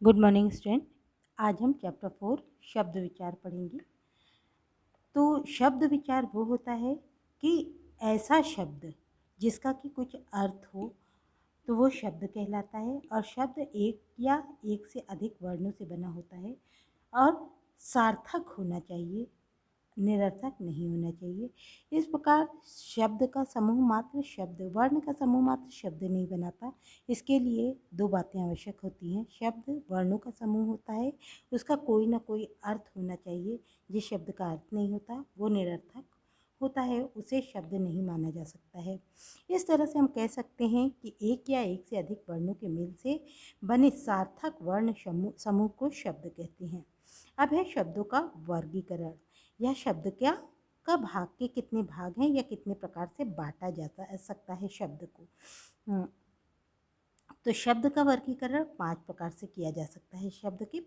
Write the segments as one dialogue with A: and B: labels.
A: Good morning student. आज हम chapter 4 शब्द विचार पढ़ेंगे। तो शब्द विचार वो होता है कि ऐसा शब्द जिसका कि कुछ अर्थ हो तो वो शब्द कहलाता है। और शब्द एक या एक से अधिक वर्णों से बना होता है और सार्थक होना चाहिए, निरर्थक नहीं होना चाहिए। इस प्रकार शब्द का समूह मात्र शब्द, वर्ण का समूह मात्र शब्द नहीं बनाता। इसके लिए दो बातें आवश्यक होती हैं। शब्द वर्णों का समूह होता है, उसका कोई ना कोई अर्थ होना चाहिए। जिस शब्द का अर्थ नहीं होता वो निरर्थक होता है, उसे शब्द नहीं माना जा सकता है। इस तरह से हम कह सकते हैं कि एक या एक से अधिक वर्णों के मेल से बने सार्थक वर्ण समूह को शब्द कहते हैं। अब है शब्दों का वर्गीकरण। यह शब्द क्या का भाग के कितने भाग हैं या कितने प्रकार से बांटा जा सकता है शब्द को। तो शब्द का वर्गीकरण 5 प्रकार से किया जा सकता है। शब्द के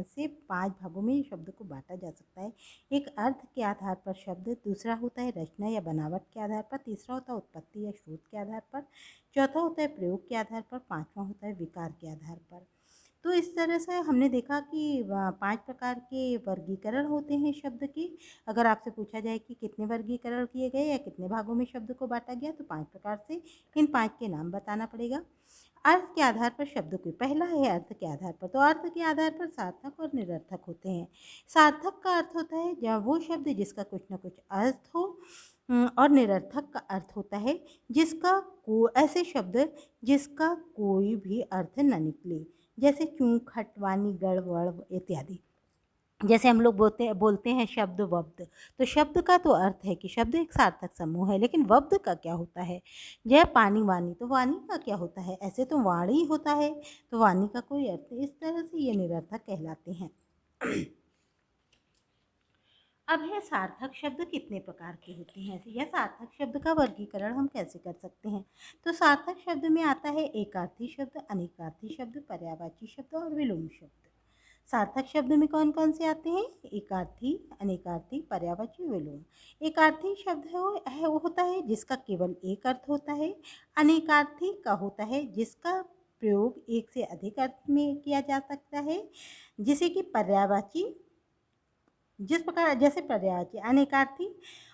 A: से 5 भागों में शब्द को बांटा जा सकता है। एक अर्थ के आधार पर शब्द, दूसरा होता है रचना या बनावट के आधार पर, तीसरा होता है उत्पत्ति या स्रोत के आधार पर, चौथा होता है प्रयोग के आधार पर, पांचवा होता है विकार के आधार पर। तो इस तरह से हमने देखा कि 5 प्रकार के वर्गीकरण होते हैं शब्द के। अगर आपसे पूछा जाए कि कितने वर्गीकरण किए गए या कितने भागों में शब्द को बांटा गया, तो 5 प्रकार से इन 5 के नाम बताना पड़ेगा। अर्थ के आधार पर शब्द को, पहला है अर्थ के आधार पर। तो अर्थ के आधार पर सार्थक और निरर्थक होते हैं। सार्थक का अर्थ होता है जब वो शब्द जिसका कुछ ना कुछ अर्थ हो, और निरर्थक का अर्थ होता है जिसका ऐसे शब्द जिसका कोई भी अर्थ न निकले, जैसे चूं, खट, वाणी, गढ़, वड़ इत्यादि। जैसे हम लोग बोलते हैं शब्द वब्द। तो शब्द का तो अर्थ है कि शब्द एक सार्थक समूह है, लेकिन वब्द का क्या होता है। जय पानी, वाणी, तो वाणी का क्या होता है। ऐसे तो वाणी होता है, तो वाणी का कोई अर्थ। इस तरह से ये निरर्थक कहलाते हैं। अब है सार्थक शब्द कितने प्रकार के होते हैं। यह सार्थक शब्द का वर्गीकरण हम कैसे कर सकते हैं। तो सार्थक शब्द में आता है एकार्थी शब्द, अनेकार्थी शब्द, पर्यायवाची शब्द और विलोम शब्द। सार्थक शब्द में कौन कौन से आते हैं। एकार्थी, अनेकार्थी, पर्यायवाची, विलोम। एकार्थी शब्द वो होता है जिसका केवल एक अर्थ होता है। अनेकार्थी का होता है जिसका प्रयोग एक से अधिक अर्थ में किया जा सकता है। जिसे कि पर्यायवाची, जिस प्रकार जैसे पर्यायवाची, अनेकार्थी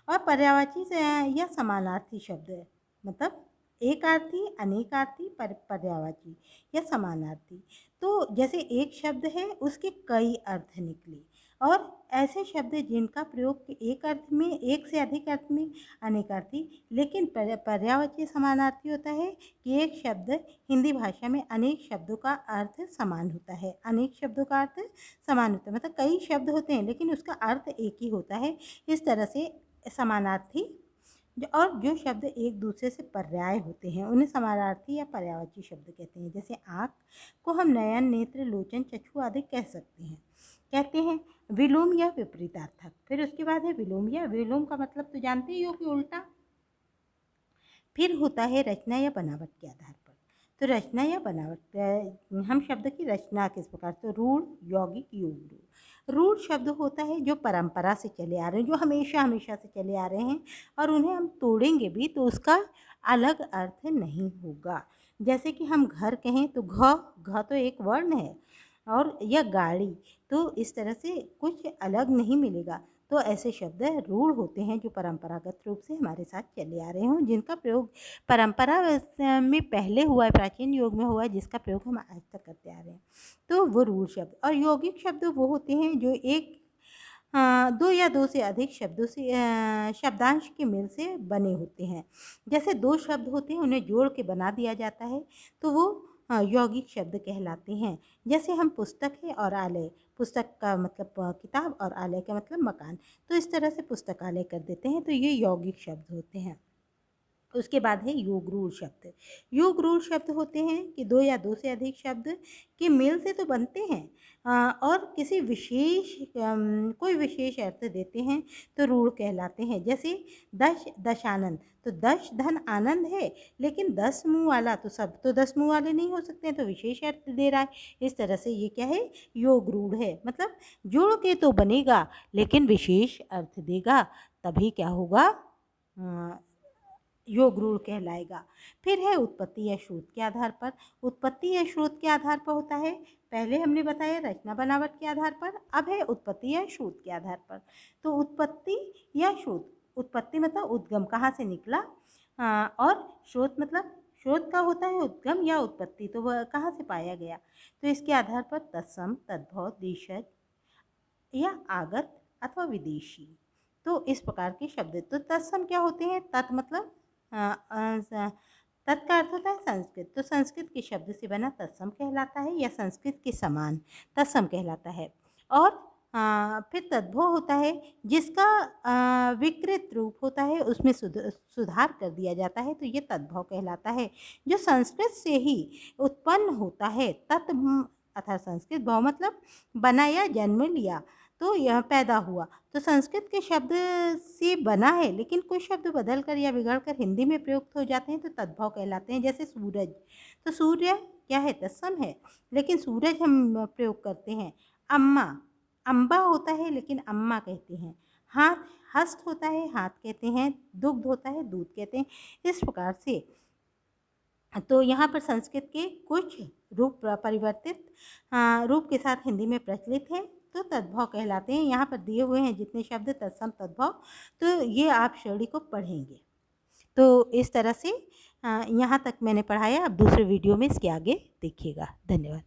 A: और पर्यायवाची से या समानार्थी शब्द है। मतलब एकार्थी, अनेकार्थी, पर्यायवाची या समानार्थी। तो जैसे एक शब्द है उसके कई अर्थ निकले, और ऐसे शब्द जिनका प्रयोग एक अर्थ में, एक से अधिक अर्थ में, अनेकार्थी। लेकिन पर्यायवाची समानार्थी होता है कि एक शब्द हिंदी भाषा में अनेक शब्दों का अर्थ समान होता है। अनेक शब्दों का अर्थ समान होता है मतलब कई शब्द होते हैं लेकिन उसका अर्थ एक ही होता है। इस तरह से समानार्थी और जो शब्द एक दूसरे से पर्याय होते हैं उन्हें समानार्थी या पर्यायवाची शब्द कहते हैं। जैसे आँख को हम नयन, नेत्र, लोचन, चक्षु आदि कह सकते हैं, कहते हैं। विलोम या विपरीतार्थक, फिर उसके बाद है विलोम। या विलोम का मतलब तो जानते ही हो कि उल्टा। फिर होता है रचना या बनावट के आधार पर। तो रचना या बनावट, हम शब्द की रचना किस प्रकार, तो रूढ़, यौगिक, योग रूढ़। रूढ़ शब्द होता है जो परंपरा से चले आ रहे हैं, जो हमेशा हमेशा से चले आ रहे हैं, और उन्हें हम तोड़ेंगे भी तो उसका अलग अर्थ नहीं होगा। जैसे कि हम घर कहें तो घ तो एक वर्ण है, और यह गाड़ी, तो इस तरह से कुछ अलग नहीं मिलेगा। तो ऐसे शब्द रूढ़ होते हैं जो परंपरागत रूप से हमारे साथ चले आ रहे हों, जिनका प्रयोग परंपरा में पहले हुआ है, प्राचीन युग में हुआ है, जिसका प्रयोग हम आज तक करते आ रहे हैं। तो वो रूढ़ शब्द। और यौगिक शब्द वो होते हैं जो एक, दो या दो से अधिक शब्दों से, शब्दांश के मेल से बने होते हैं। जैसे दो शब्द होते हैं उन्हें जोड़ के बना दिया जाता है तो वो यौगिक शब्द कहलाते हैं। जैसे हम पुस्तक है और आलय, पुस्तक का मतलब किताब और आलय का मतलब मकान, तो इस तरह से पुस्तकालय कर देते हैं, तो ये यौगिक शब्द होते हैं। उसके बाद है योग रूढ़ शब्द। योग रूढ़ शब्द होते हैं कि दो या दो से अधिक शब्द के मेल से तो बनते हैं, और किसी विशेष कोई विशेष अर्थ देते हैं तो रूढ़ कहलाते हैं। जैसे दशानंद, तो दश धन आनंद है, लेकिन 10 मुँह वाला, तो सब तो 10 मुँह वाले नहीं हो सकते हैं, तो विशेष अर्थ दे रहा है। इस तरह से ये क्या है, योग रूढ़ है। मतलब जोड़ के तो बनेगा लेकिन विशेष अर्थ देगा, तभी क्या होगा, योग रूढ़ कहलाएगा। फिर है उत्पत्ति या स्रोत के आधार पर। उत्पत्ति या स्रोत के आधार पर होता है, पहले हमने बताया रचना बनावट के आधार पर, अब है उत्पत्ति या स्रोत के आधार पर। तो उत्पत्ति या स्रोत, उत्पत्ति मतलब उद्गम, कहाँ से निकला, और स्रोत मतलब स्रोत का होता है उद्गम या उत्पत्ति, तो वह कहाँ से पाया गया। तो इसके आधार पर तत्सम, तद्भव, देशज या आगत अथवा विदेशी, तो इस प्रकार के शब्द। तो तत्सम क्या होते हैं, तत् मतलब तत् का अर्थ होता है संस्कृत, तो संस्कृत के शब्द से बना तत्सम कहलाता है, या संस्कृत के समान तत्सम कहलाता है। और फिर तद्भव होता है, जिसका विकृत रूप होता है, उसमें सुधार कर दिया जाता है, तो ये तद्भव कहलाता है। जो संस्कृत से ही उत्पन्न होता है, तत् अर्थात संस्कृत, भव मतलब बना या जन्म लिया, तो यह पैदा हुआ। तो संस्कृत के शब्द से बना है, लेकिन कुछ शब्द बदल कर या बिगड़ कर हिंदी में प्रयुक्त हो जाते हैं, तो तद्भव कहलाते हैं। जैसे सूरज, तो सूर्य क्या है, तत्सम है, लेकिन सूरज हम प्रयोग करते हैं। अम्मा, अम्बा होता है लेकिन अम्मा कहते हैं। हाथ, हस्त होता है, हाथ कहते हैं। दुग्ध होता है, दूध कहते हैं। इस प्रकार से तो यहाँ पर संस्कृत के कुछ रूप परिवर्तित रूप के साथ हिंदी में प्रचलित है, तो तद्भव कहलाते हैं। यहाँ पर दिए हुए हैं जितने शब्द तत्सम, तद्भव, तो ये आप श्रेणी को पढ़ेंगे। तो इस तरह से यहाँ तक मैंने पढ़ाया। अब दूसरे वीडियो में इसके आगे देखिएगा। धन्यवाद।